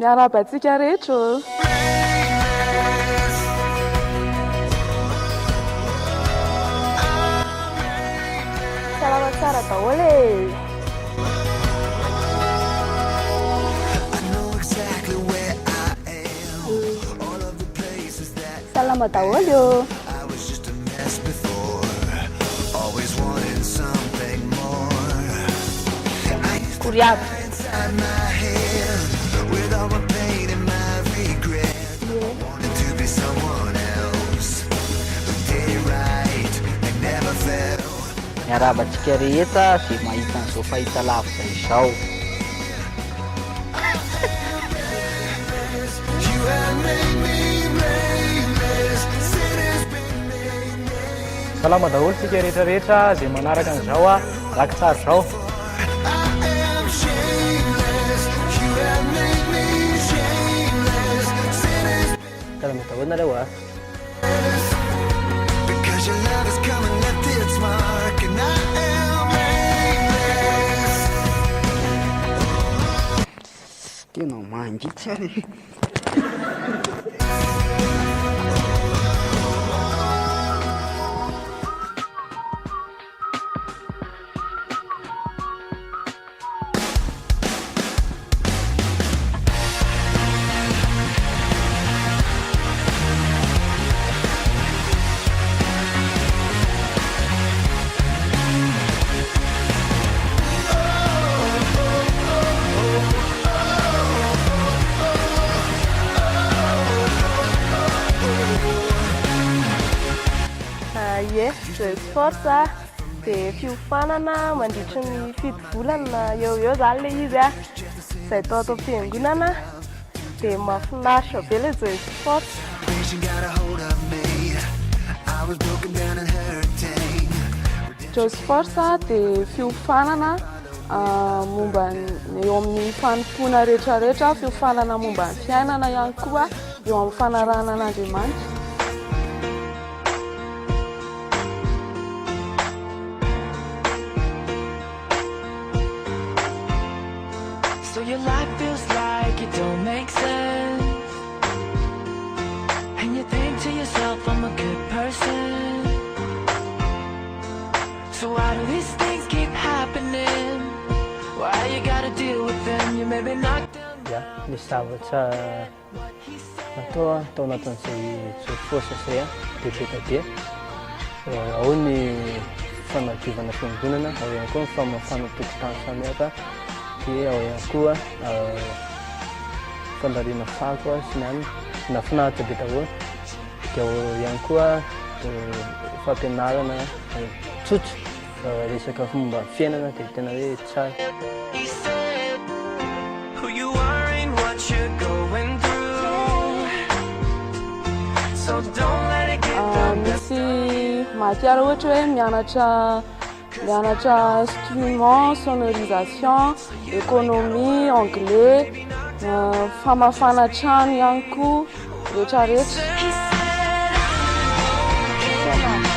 Miarabantsika rehetra. Salama tsara daholo e. Salama daholo. Kuriabo. Miarabantsika rehetra dia mahita an'izao fahita lavitra izao. Salama daholo tsika rehetrarehetra izay manaraka an'izao a rakitsara izao. Salama daholo nareo a. Tena mangitsy ary. Ie, jeu sport dia fiofanana mandritry ny fito volana eo zany le izy a. Izay tao am-piangonana dia mahafinaritra be le jeu sport. Jeu sport dia fiofanana momba eo amin'ny fanompoana rehetrarehetra, fiofanana momba ny fiainana ihany koa eo amin'ny fanarahana an'Andriamanitra. So your life feels like it don't make sense, and you think to yourself, I'm a good person. So why do these things keep happening? Why you gotta deal with them? You may be knocked down. Ya, misy zavatra natao tao anatin'izay force zay a be. Ao ny fanadiovana fiangonana, ao ihany koa ny famafana tokotany samihafa. Dia ao ihany koa fandariana fako sy ny any nafinaritra be daholo. Dia ao ihany koa fampianarana tsotso resaka fomba fiainana dia tena hoe tsara. He said, who you are ain't what you're going through, so don't let it get the best. Misy matière ohatra hoe mianatra instrument, sonorisation, économie, anglais, famafana trano ihany koa rehetrarehetra.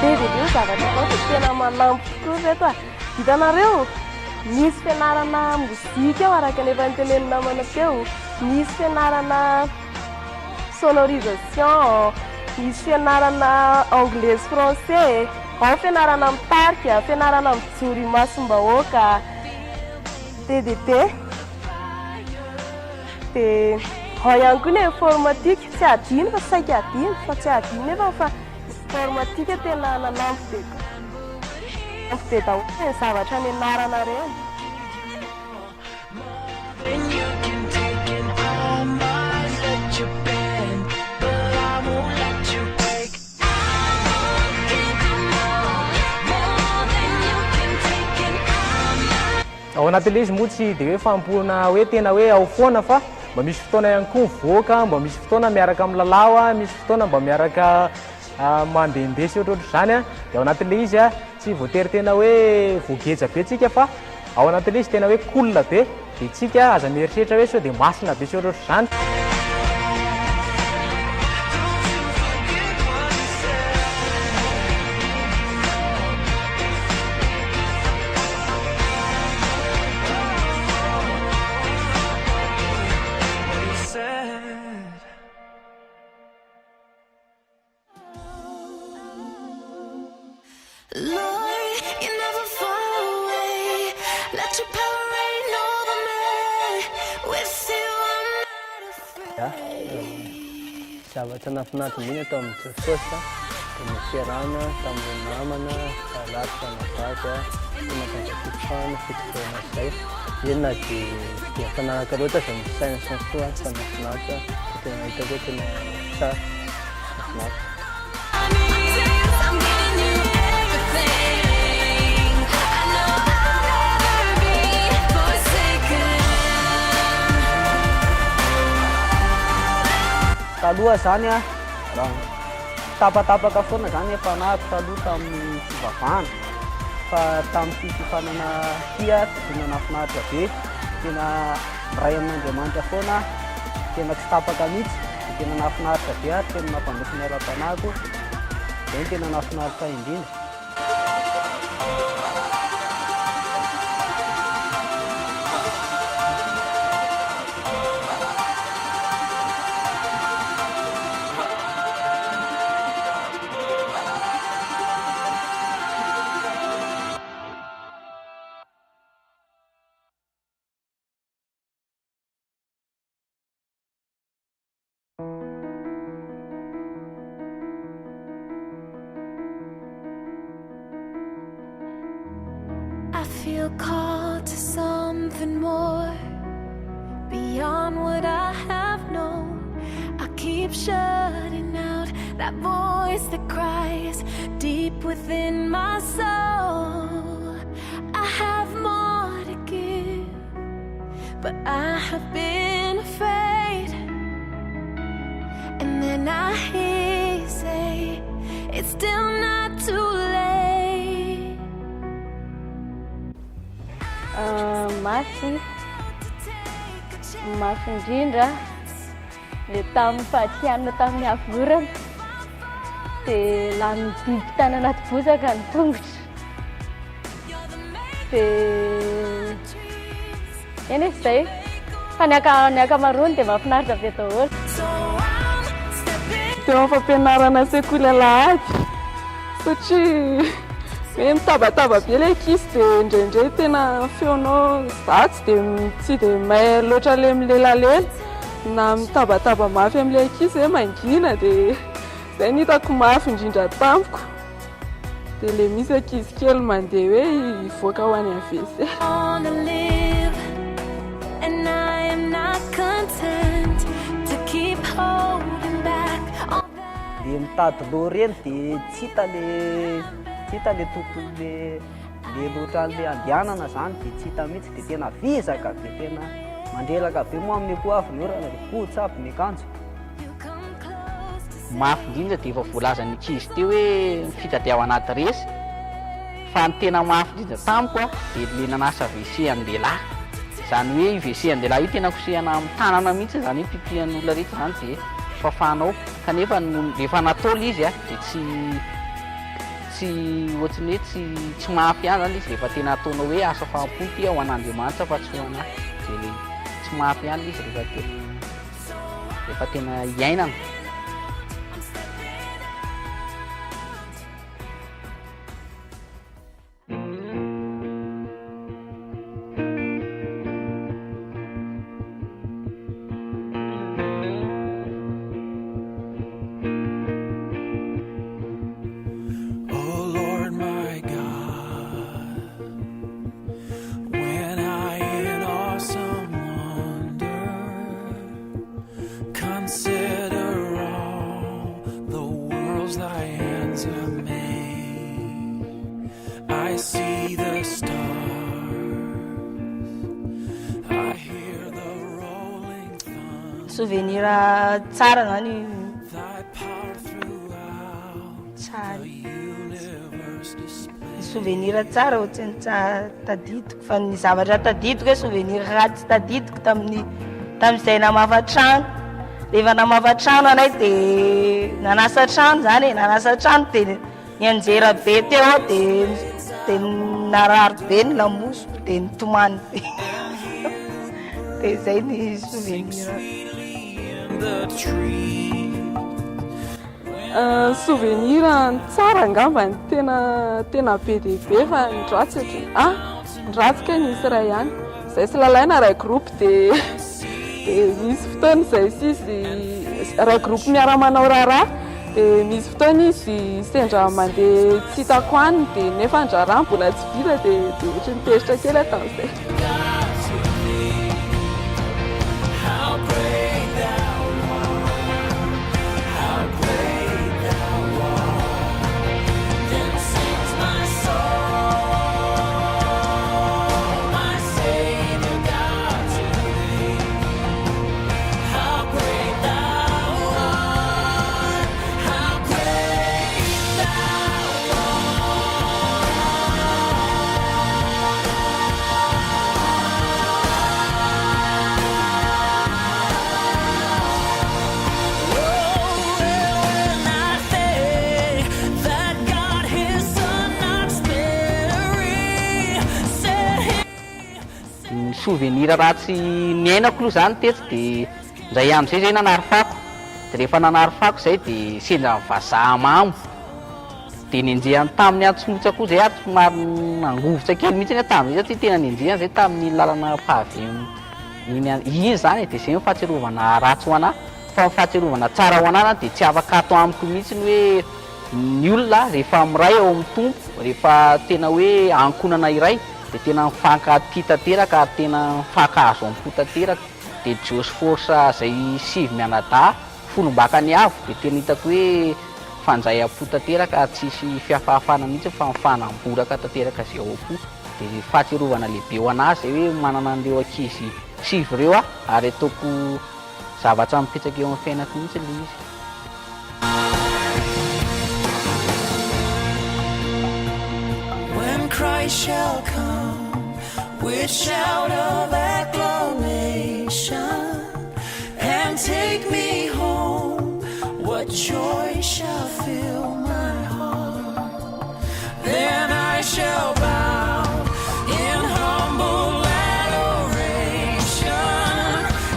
Be zavatra atao dia tena manampy tokoa reto a. Hitanareo, misy fianarana mozika ao araka ny efa nitenenina namana teo, misy fianarana sonorisation, misy fianarana anglais français, ao fianarana mitarika, fianarana mijory masom-bahoaka, DDT. Dia ao ihany koa ny informatique, tsy adino fa saika adino fa tsy adino nefa fa informatique tena nanampy be daholo ny zavatra nianarana reny. And you can take it all, might let you bend, but I won't let you break. I won't give you more than you can take it all. Ao anatin'ilay izy moa tsy dia hoe fampoana hoe tena hoe ao foana fa mba misy fotoana ihany koa mivoaka, mba misy fotoana miaraka amin'ny lalao, misy fotoana mba miaraka mandehandeha sy ohatrohatry izany a. Dia ao anatin'ilay izy a tsy voatery tena hoe voageja be tsika fa ao anatin'ilay izy tena hoe cool be. Dia tsika aza mieritreritra hoe sao dia masina be sy ohatrohatry izany. Lord, you're never far away. Let your power reign over me. With you I'm not afraid. Zavatra nafinaritra indrindra tao amin'ny Jesosy dia misy rano tamin'ny namana salatra navaky tena tanjatitsano fitotoana izay enona dia fanaraka loatra izay misy saina sy ny soa fa nafinaritra tena hita hoe tena tsara nafinaritra. I'm giving you everything. I know I'll never be forsaken. Taloha zany a raha tapatapaka foana zany efa nahako taloha tamin'ny fivavahana fa tamin'ity fifanana tia tena nafinaritra be tena ray amin'Andriamanitra foana tena tsy tapaka mihitsy dia tena nafinaritra be ary tena nampandroso ny ara-panahiko zay tena nafinaritra indrindra. I feel called to something more beyond what I have known. I keep shutting out that voice that cries deep within my soul. I have more to give, but I have been afraid. And then I hear you say, it's still not too late. Mafy indrindra le tamin'ny fahatianina tamin'ny avorana dia lany biby tany anaty bozaka ny tongotra dia eny e zay fa ny akamarony dia mahafinaritra be daholo. Teo amin'ny fampianarana sekoly alahady satria hoe mitabataba be ilay ankizy dia indraindray tena feonao zatsy dia tsy dia mahay loatra le milelalela na mitabataba mafy amin'ilay ankizy hoe mangina dia izay ny hitako mafy indrindra tamiko dia le misy ankizy kely mandeha hoe hivoaka ho any AVC. Wanna live, and I am not content to keep holding back on that. Le mitady loha reny dia tsy hita le tontolo le loatra an'le andehanana zany dia tsy hita mihitsy dia tena vizaka dia tena mandrelaka be moa amin'ny akoavy ny orana dia potsapy ny akanjo. Mafy indrindra dia efa voalazan'ny ankizy teo hoe fitadiao anaty resy fa ny tena mafy indrindra tamiko a dia le nanasa WC an-dehilahy zany hoe WC an-dehilahy io tena kosehana amin'ny tanana mihitsy zany hoe pipihan'olona rehetra zany dia fafanao kanefa rehefa natao le izy a dia tsy ohatrany hoe tsy mafy ihany zany izy rehefa tena ataonao hoe asa fampoty ao an'Andriamanitra fa tsy ho anahy dia tsy mafy ihany izy rehefa tena hiainana. Souvenir tsara zany tsara souvenir tsara ohatrany tadidiko fa ny zavatra tadidiko hoe souvenir ratsy tadidiko tamin'izay namafa trano rehefa namafa trano anay dia nanasa trano zany e nanasa trano dia ny anjera be teo dia narary be ny lamoso dia nitomany be dia zay ny souvenir. The tree Souvenir tsara angamba ny tena be dia be fa ndratsika nisy ray ihany izay sy lalaina ray groupe dia misy fotoana izay sisy ray groupe miara-manao raharaha dia misy fotoana izy sendra mandeha tsy hitako any dia nefa andraraha mbola tsy vita dia ohatry nitezitra kely ataon'izay. Souvenir ratsy niainako aloha zany teto dia ndray amin'izay zay nanary fako dia rehefa nanary fako zay dia sendra vazaha mamo dia nenjehany tamin'ny antsomotsy koa zay somary nangovotra kely mihitsy tamin'izay satria tena nenjehany zay tamin'ny lalana pavy iny zany dia zay fahatsiarovana ratsy ho anahy fa fahatsiarovana tsara ho anahy dia tsy afaka ato amiko mihitsy ny hoe ny olona rehefa miray ao amin'ny tompo rehefa tena hoe ankonana iray dia tena mifankatia tanteraka tena mifankahazo amin'ny fo tanteraka dia jiosy forsa zay 7 mianadahy folombaka ny avo dia tena hitako hoe fanjay am-po tanteraka tsisy fiafahafana mihitsy fa mifanamboraka tanteraka zay ao am-po dia fahatsiarovana lehibe ho anahy zay hoe manana an'ireo ankizy 7 ireo ary ataoko zavatra mipetraka eo amin'ny fiainako mihitsy le izy. Christ shall come with shout of acclamation and take me home. What joy shall fill my heart? Then I shall bow in humble adoration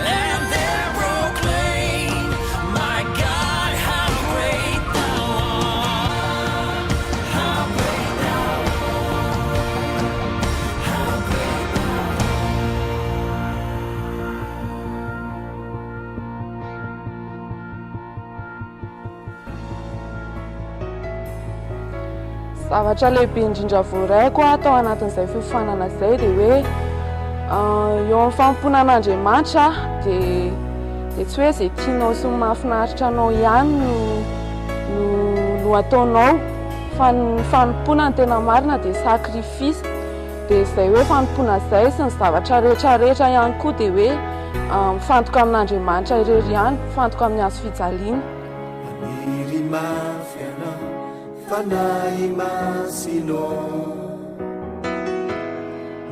and there proclaim, my God, how great thou art, how great thou zavatra lehibe indrindra voaraiko atao anatin'izay fiofanana izay dia hoe eo amin'ny famponan'Andriamanitra dia tsy hoe izay tianao sy mahafinaritra anao ihany no ataonao fa ny fanompoana ny tena marina dia sakrifisy dia izay hoe fanompoana izay sy ny zavatra rehetrarehetra ihany koa dia hoe mifantoka amin'Andriamanitra irery ihany mifantoka amin'ny hazo fijaliana. Fanahy masino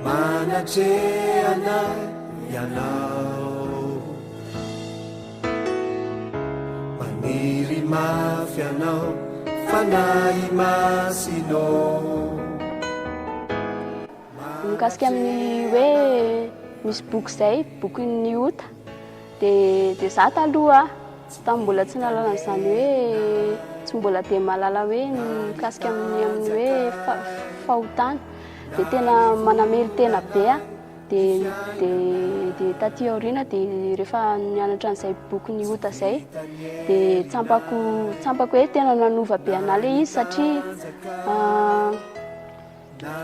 manatreana ianao maniry mafy anao fanahy masino. Mikasika amin'ny hoe misy boky izay boky ny ota dia za taloha mbola tsy nalala an'izany hoe tsy mbola dia mahalala hoe mikasika amin'ny hoe fahotana dia tena manamely tena be dia taty aoriana dia rehefa nianatra an'izay boky ny ota izay dia tsampako hoe tena nanova be anahy ilay izy satria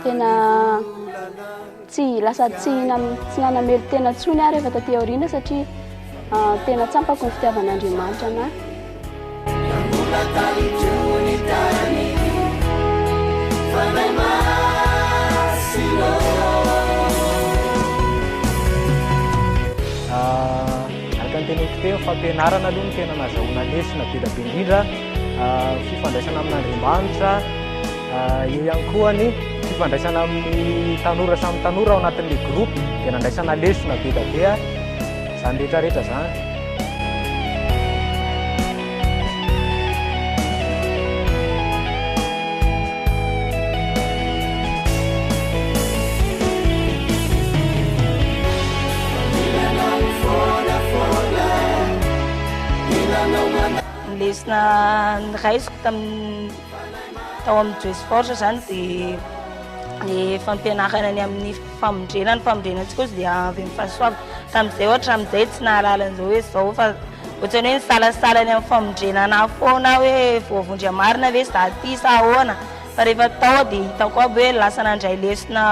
tena tsy nanamely tena tsony aho rehefa taty aoriana satria tena tsampako ny fitiavan'Andriamanitra anahy. Araka ny teniko teo fampianarana aloha ny tena nahazahoana lesona be be indrindra fifandraisana amin'Andriamanitra eo ihany koa ny fifandraisana amin'ny tanora samy tanora ao anatin'ilay groupe dia nandraisana lesona be be izany rehetrarehetra zany. lesona raisiko tao amin'ny Joyce Force zany dia ny fampianarana ny amin'ny famondrena ny famondrenantsika ozy dia avy amin'ny fahasoava tamin'izay ohatra amin'izay tsy nahalala an'izao hoe zao fa ohatrany hoe ny salasalany amin'ny famondrenana foana hoe voavondry marina ve za ty sa ahoana fa rehefa tao dia hitako aby hoe lasa nandray lesona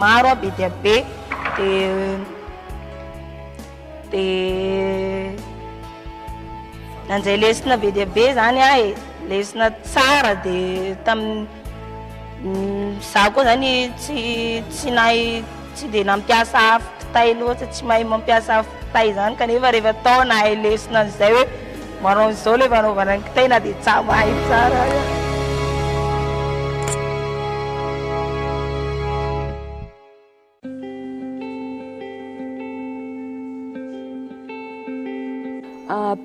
maro be dia be dia nanjay lesona be dia be zany ahy lesona tsara dia za koa zany tsy dia nampiasa kitay loatra tsy mahay mampiasa kitay zany kanefa rehefa tao nahay lesona an'izay hoe manao an'izao le fanaovana ny kitay na dia tsy mahay tsara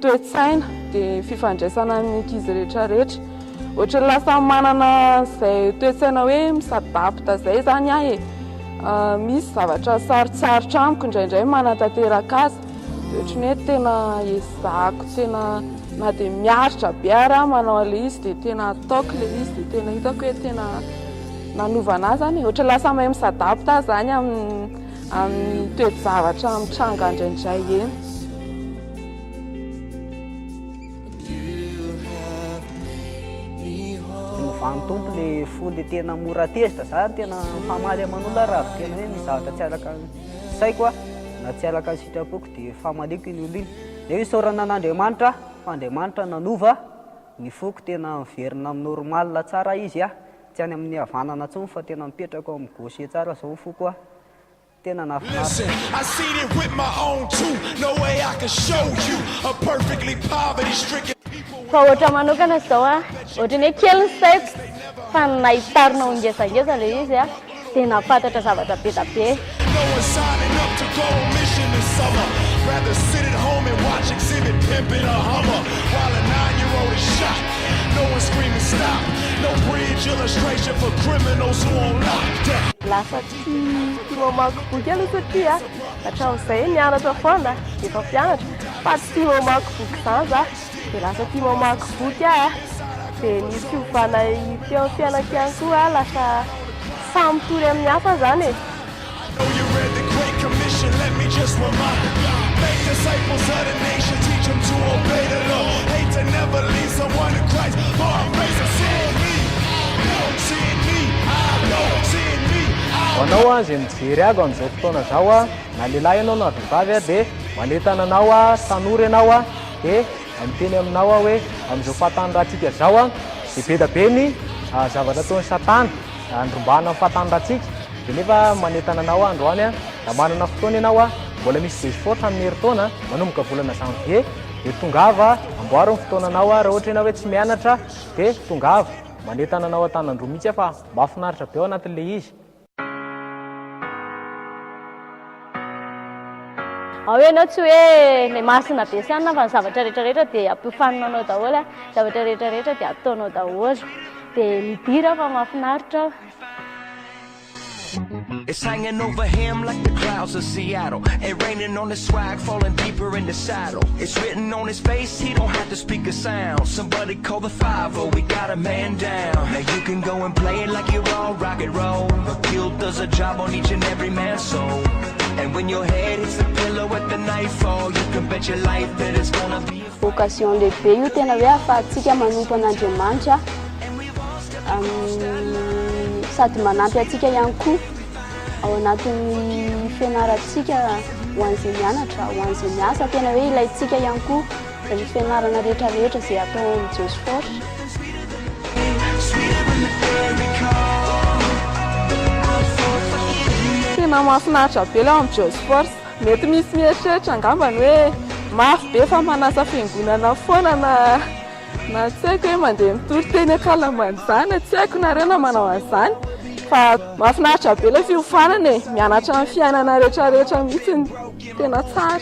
toe-tsaina dia fifandraisana amin'ny ankizy rehetrarehetra ohatra lasa manana izay toe-tsaina hoe misadapta izay zany ahy misy zavatra sarotsarotra amiko indraindray manatanteraka azy dia ohatrany hoe tena ezahako tena na dia miaritra be ara manao an'ilay izy dia tena ataoko ilay izy dia tena hitako hoe tena nanovana azy zany ohatra lasa mahay misadapta zany amin'ny toe-javatra mitranga indraindray eny. Vany tompo le fody tena mora tezitra za tena famaly aman'olona raha tena hoe ny zavatra tsy alaka saiko na tsy alaka ny sitrapoko dia famaliko iny olo iny dia isaorana an'Andriamanitra fa Andriamanitra nanova ny foko tena miverina amin'ny normal tsara izy tsy any amin'ny havanana intsony fa tena mipetraka amin'ny gauche tsara zao ny foko tena nafinaritra. I seen it with my own too. No way I can show you a perfectly poverty-stricken people. Fa ohatra manokana zao ohatra ny hoe kely ny saiko fa nahitarinao ngezangeza le izy dia nafantatra zavatra be da be. No one signing up to go on mission this summer. Rather sit at home and watch exhibit pimping a Hummer while a 9-year-old is shot. No one screaming stop. No bridge illustration for criminals who on lockdown. Lasa tsy mamaky boky aloha satria hatramin'izay mianatra foana efa mpianatra fa tsy mamaky boky zany za dia lasa tia mamaky boky dia ny fiovana teo amin'ny fianako ihany koa lasa samy tory amin'ny hafa zany e. You read the Great Commission, let me just remind you. Make disciples of the nation, teach them to obey the law. Hate to never leave someone in Christ. Oh, I'm raising, seeing me, seeing me, I know, seeing me. Anao izay mijery ago amin'izao fotoana zao na lehilahy ianao na vehivavy dia manentana anao tanora ianao dia miteny aminao hoe amin'izao fahatany rahantsika zao dia be da be ny zavatra ataon'ny Satana andrombahana amin'ny fahatany rahantsika dia nefa manentana anao androany da manana fotoana ianao mbola misy Joyce Force amin'ny herintaona manomboka volana janvier dia tongava amboaro ny fotoananao raha ohatra ianao hoe tsy mianatra dia tongava manentana anao an-tanandroa mihitsy fa mahafinaritra be ao anatin'ilay izy. Ao ianao tsy hoe ilay masina be sianina fa ny zavatra rehetrarehetra dia ampiofaninanao daholo zavatra rehetrarehetra dia ataonao daholo dia midira fa mahafinaritra. It's hanging over him like the clouds of Seattle, and raining on his swag, falling deeper in the saddle. It's written on his face, he don't have to speak a sound. Somebody call the 5-0, we got a man down. Now you can go and play it like you're all rock and roll, but guilt does a job on each and every man's soul. And when your head hits the pillow at the nightfall, you can bet your life that it's gonna be occasion lehibe io tena hoe ahafahantsika manompo an'Andriamanitra sady manampy atsika ihany koa ao anatin'ny fianarantsika ho an'izay mianatra ho an'izay miasa tena hoe ilayntsika ihany koa ny fianarana rehetrarehetra izay atao amin'ny Joyce Force. Tena mahafinaritra be ilay amin'ny Joyce Force mety misy mieritreritra angambany hoe mafy be fa manasa fiangonana foana na tsy haiko hoe mandeha mitory teny akalamany izany tsy haiko na rena manao an'izany fa mahafinaritra be ilay fiofanana mianatra amin'ny fiainana rehetrarehetra mihitsy tena tsara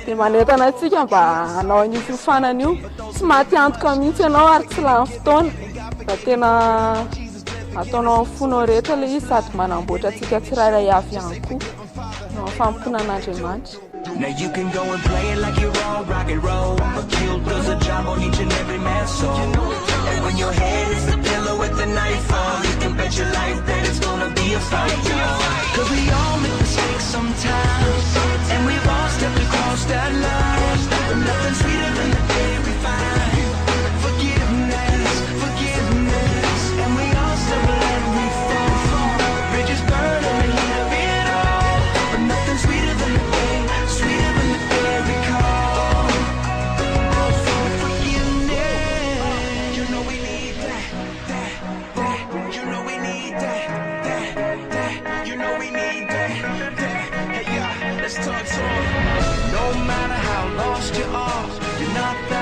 dia manentana antsika mba hanao an'io fiofanana io tsy maty antoka mihitsy ianao ary tsy lany fotoana da tena ataonao amin'ny fonao rehetra ilay izy sady manamboatra antsika tsirairay avy ihany koa no fampona an'Andriamanitra. Now you can go and play it like you're all rock and roll, but guilt does a job alive on each and every man's soul. And when your head is the pillow with the knife on, you can bet your life that it's gonna be a fight, y'all. Cause we all make mistakes sometimes, and we've all stepped across that line. But nothing sweeter than the day we find forgiveness, forgiveness. And we all stumble and we fall, bridges burn in the heat of it all. But nothing sweeter than the day, sweeter than the day we call for forgiveness. You know we need that. You know we need that. You know we need that. Hey, yeah, let's talk to 'em. No matter how lost you are, you're not that